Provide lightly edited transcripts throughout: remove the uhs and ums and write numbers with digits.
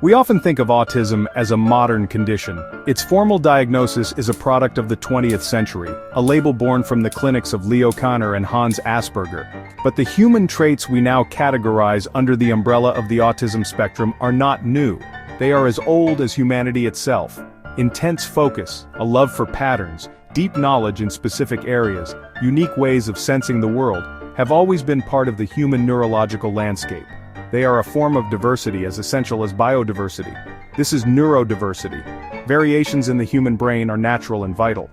We often think of autism as a modern condition. Its formal diagnosis is a product of the 20th century, a label born from the clinics of Leo Kanner and Hans Asperger. But the human traits we now categorize under the umbrella of the autism spectrum are not new. They are as old as humanity itself. Intense focus, a love for patterns, deep knowledge in specific areas, unique ways of sensing the world, have always been part of the human neurological landscape. They are a form of diversity as essential as biodiversity. This is neurodiversity. Variations in the human brain are natural and vital.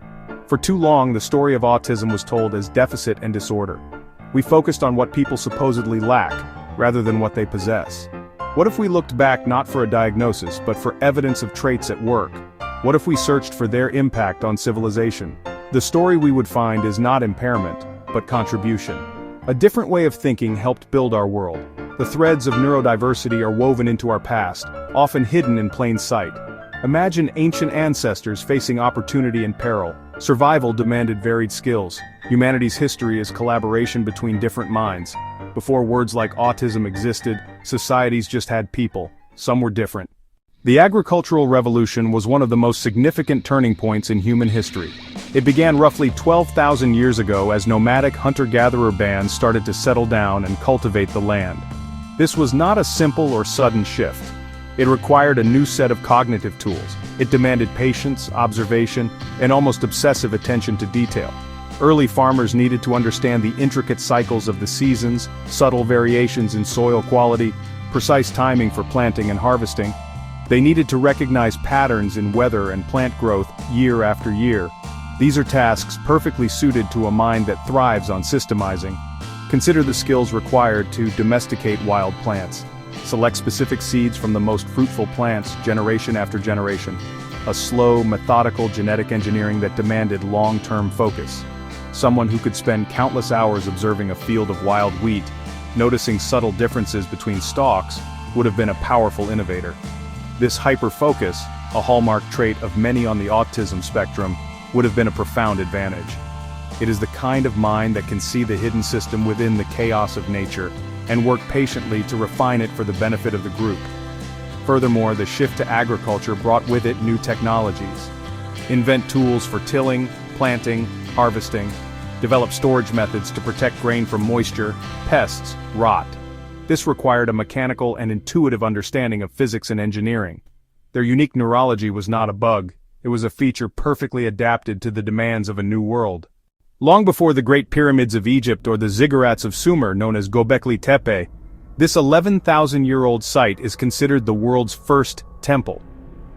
For too long, the story of autism was told as deficit and disorder. We focused on what people supposedly lack, rather than what they possess. What if we looked back not for a diagnosis, but for evidence of traits at work? What if we searched for their impact on civilization? The story we would find is not impairment, but contribution. A different way of thinking helped build our world. The threads of neurodiversity are woven into our past, often hidden in plain sight. Imagine ancient ancestors facing opportunity and peril. Survival demanded varied skills. Humanity's history is collaboration between different minds. Before words like autism existed, societies just had people. Some were different. The agricultural revolution was one of the most significant turning points in human history. It began roughly 12,000 years ago as nomadic hunter-gatherer bands started to settle down and cultivate the land. This was not a simple or sudden shift. It required a new set of cognitive tools. It demanded patience, observation, and almost obsessive attention to detail. Early farmers needed to understand the intricate cycles of the seasons, subtle variations in soil quality, precise timing for planting and harvesting. They needed to recognize patterns in weather and plant growth year after year. These are tasks perfectly suited to a mind that thrives on systemizing. Consider the skills required to domesticate wild plants. Select specific seeds from the most fruitful plants generation after generation. A slow, methodical genetic engineering that demanded long-term focus. Someone who could spend countless hours observing a field of wild wheat, noticing subtle differences between stalks, would have been a powerful innovator. This hyper-focus, a hallmark trait of many on the autism spectrum, would have been a profound advantage. It is the kind of mind that can see the hidden system within the chaos of nature, and work patiently to refine it for the benefit of the group. Furthermore, the shift to agriculture brought with it new technologies. Invent tools for tilling, planting, harvesting. Develop storage methods to protect grain from moisture, pests, rot. This required a mechanical and intuitive understanding of physics and engineering. Their unique neurology was not a bug, it was a feature perfectly adapted to the demands of a new world. Long before the Great Pyramids of Egypt or the ziggurats of Sumer known as Göbekli Tepe, this 11,000-year-old site is considered the world's first temple.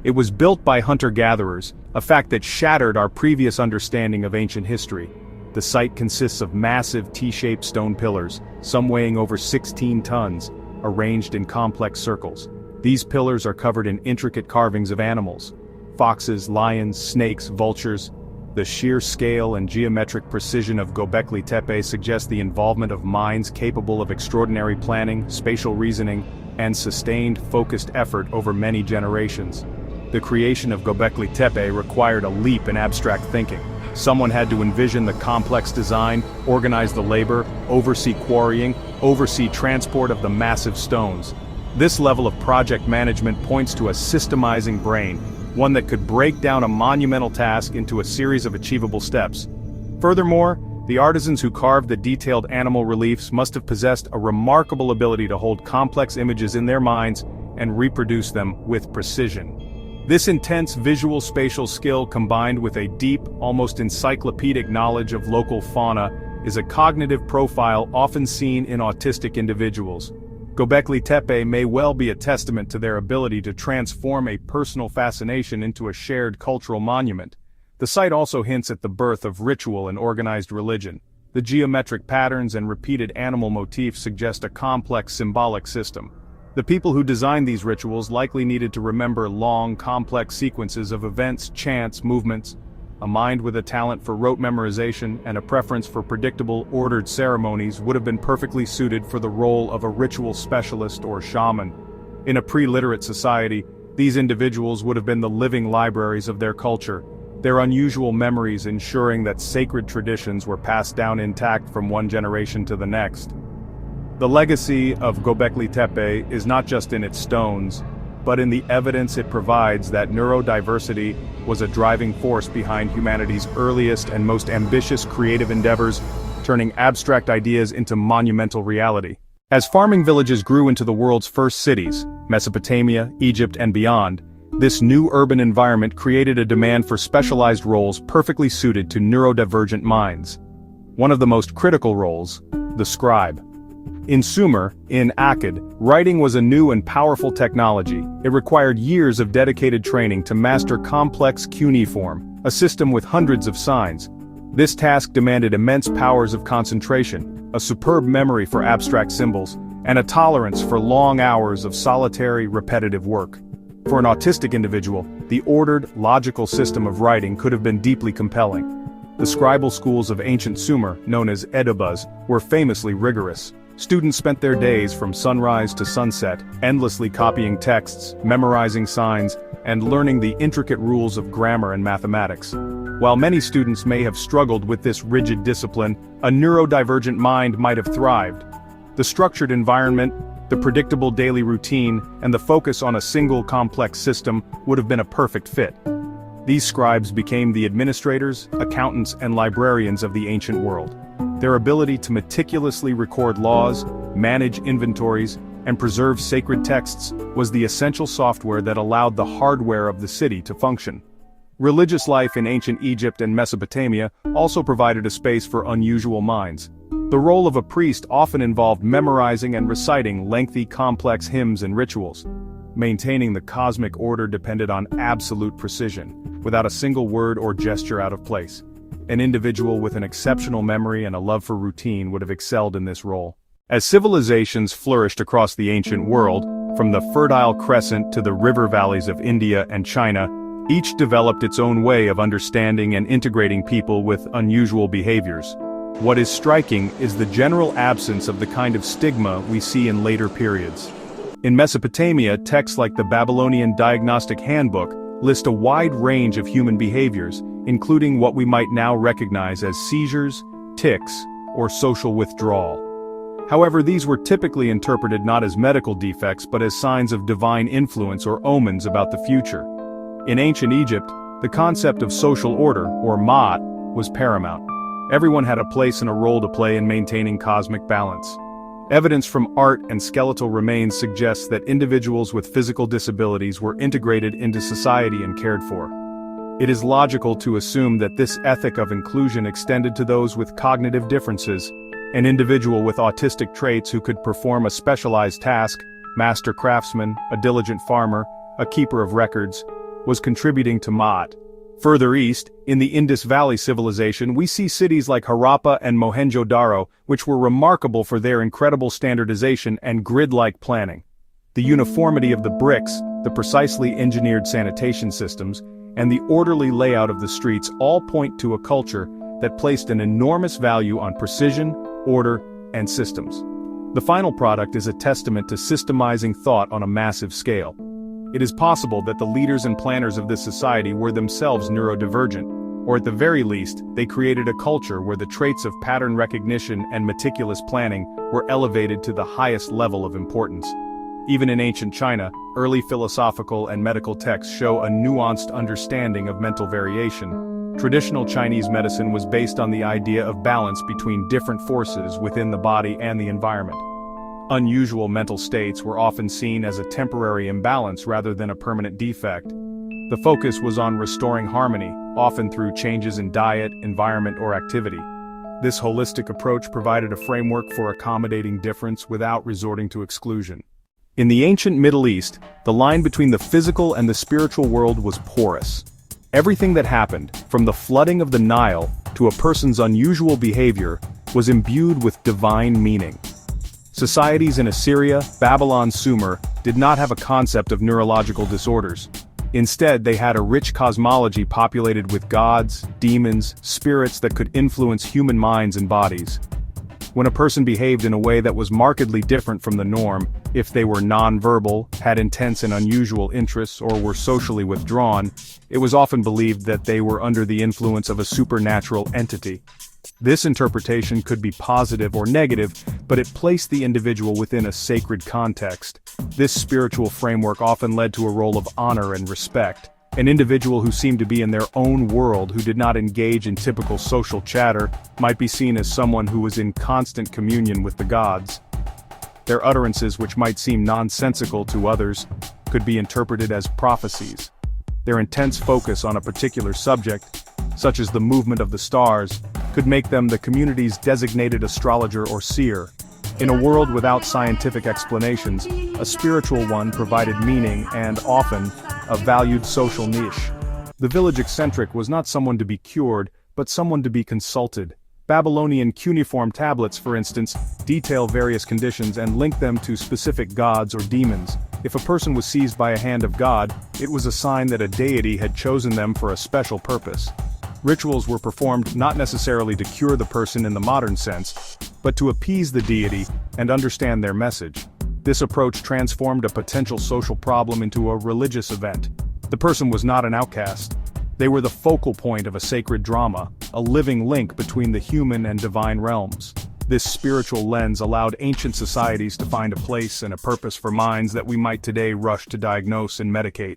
It was built by hunter-gatherers, a fact that shattered our previous understanding of ancient history. The site consists of massive T-shaped stone pillars, some weighing over 16 tons, arranged in complex circles. These pillars are covered in intricate carvings of animals: foxes, lions, snakes, vultures. The sheer scale and geometric precision of Göbekli Tepe suggest the involvement of minds capable of extraordinary planning, spatial reasoning, and sustained, focused effort over many generations. The creation of Göbekli Tepe required a leap in abstract thinking. Someone had to envision the complex design, organize the labor, oversee quarrying, oversee transport of the massive stones. This level of project management points to a systemizing brain, one that could break down a monumental task into a series of achievable steps. Furthermore, the artisans who carved the detailed animal reliefs must have possessed a remarkable ability to hold complex images in their minds and reproduce them with precision. This intense visual spatial skill combined with a deep, almost encyclopedic knowledge of local fauna is a cognitive profile often seen in autistic individuals. Göbekli Tepe may well be a testament to their ability to transform a personal fascination into a shared cultural monument. The site also hints at the birth of ritual and organized religion. The geometric patterns and repeated animal motifs suggest a complex symbolic system. The people who designed these rituals likely needed to remember long, complex sequences of events, chants, movements. A mind with a talent for rote memorization and a preference for predictable, ordered ceremonies would have been perfectly suited for the role of a ritual specialist or shaman. In a pre-literate society, these individuals would have been the living libraries of their culture, their unusual memories ensuring that sacred traditions were passed down intact from one generation to the next. The legacy of Göbekli Tepe is not just in its stones, but in the evidence it provides that neurodiversity was a driving force behind humanity's earliest and most ambitious creative endeavors, turning abstract ideas into monumental reality. As farming villages grew into the world's first cities, Mesopotamia, Egypt, and beyond, this new urban environment created a demand for specialized roles perfectly suited to neurodivergent minds. One of the most critical roles, the scribe. In Sumer, in Akkad, writing was a new and powerful technology. It required years of dedicated training to master complex cuneiform, a system with hundreds of signs. This task demanded immense powers of concentration, a superb memory for abstract symbols, and a tolerance for long hours of solitary, repetitive work. For an autistic individual, the ordered, logical system of writing could have been deeply compelling. The scribal schools of ancient Sumer, known as Edubas, were famously rigorous. Students spent their days from sunrise to sunset, endlessly copying texts, memorizing signs, and learning the intricate rules of grammar and mathematics. While many students may have struggled with this rigid discipline, a neurodivergent mind might have thrived. The structured environment, the predictable daily routine, and the focus on a single complex system would have been a perfect fit. These scribes became the administrators, accountants, and librarians of the ancient world. Their ability to meticulously record laws, manage inventories, and preserve sacred texts was the essential software that allowed the hardware of the city to function. Religious life in ancient Egypt and Mesopotamia also provided a space for unusual minds. The role of a priest often involved memorizing and reciting lengthy, complex hymns and rituals. Maintaining the cosmic order depended on absolute precision, without a single word or gesture out of place. An individual with an exceptional memory and a love for routine would have excelled in this role. As civilizations flourished across the ancient world, from the Fertile Crescent to the river valleys of India and China, each developed its own way of understanding and integrating people with unusual behaviors. What is striking is the general absence of the kind of stigma we see in later periods. In Mesopotamia, texts like the Babylonian Diagnostic Handbook list a wide range of human behaviors, including what we might now recognize as seizures, tics, or social withdrawal. However, these were typically interpreted not as medical defects but as signs of divine influence or omens about the future. In ancient Egypt, the concept of social order, or ma'at, was paramount. Everyone had a place and a role to play in maintaining cosmic balance. Evidence from art and skeletal remains suggests that individuals with physical disabilities were integrated into society and cared for. It is logical to assume that this ethic of inclusion extended to those with cognitive differences. An individual with autistic traits who could perform a specialized task, master craftsman, a diligent farmer, a keeper of records, was contributing to ma'at. Further east, in the Indus Valley civilization, we see cities like Harappa and Mohenjo-Daro, which were remarkable for their incredible standardization and grid-like planning. The uniformity of the bricks, the precisely engineered sanitation systems, and the orderly layout of the streets all point to a culture that placed an enormous value on precision, order, and systems. The final product is a testament to systemizing thought on a massive scale. It is possible that the leaders and planners of this society were themselves neurodivergent, or at the very least, they created a culture where the traits of pattern recognition and meticulous planning were elevated to the highest level of importance. Even in ancient China, early philosophical and medical texts show a nuanced understanding of mental variation. Traditional Chinese medicine was based on the idea of balance between different forces within the body and the environment. Unusual mental states were often seen as a temporary imbalance rather than a permanent defect. The focus was on restoring harmony, often through changes in diet, environment, or activity. This holistic approach provided a framework for accommodating difference without resorting to exclusion. In the ancient Middle East, the line between the physical and the spiritual world was porous. Everything that happened, from the flooding of the Nile to a person's unusual behavior, was imbued with divine meaning. Societies in Assyria, Babylon, Sumer did not have a concept of neurological disorders. Instead, they had a rich cosmology populated with gods, demons, spirits that could influence human minds and bodies. When a person behaved in a way that was markedly different from the norm, if they were nonverbal, had intense and unusual interests, or were socially withdrawn, it was often believed that they were under the influence of a supernatural entity. This interpretation could be positive or negative, but it placed the individual within a sacred context. This spiritual framework often led to a role of honor and respect. An individual who seemed to be in their own world, who did not engage in typical social chatter, might be seen as someone who was in constant communion with the gods. Their utterances, which might seem nonsensical to others, could be interpreted as prophecies. Their intense focus on a particular subject, such as the movement of the stars, could make them the community's designated astrologer or seer. In a world without scientific explanations, a spiritual one provided meaning and, often, a valued social niche. The village eccentric was not someone to be cured, but someone to be consulted. Babylonian cuneiform tablets, for instance, detail various conditions and link them to specific gods or demons. If a person was seized by a hand of God, it was a sign that a deity had chosen them for a special purpose. Rituals were performed not necessarily to cure the person in the modern sense, but to appease the deity and understand their message. This approach transformed a potential social problem into a religious event. The person was not an outcast. They were the focal point of a sacred drama, a living link between the human and divine realms. This spiritual lens allowed ancient societies to find a place and a purpose for minds that we might today rush to diagnose and medicate.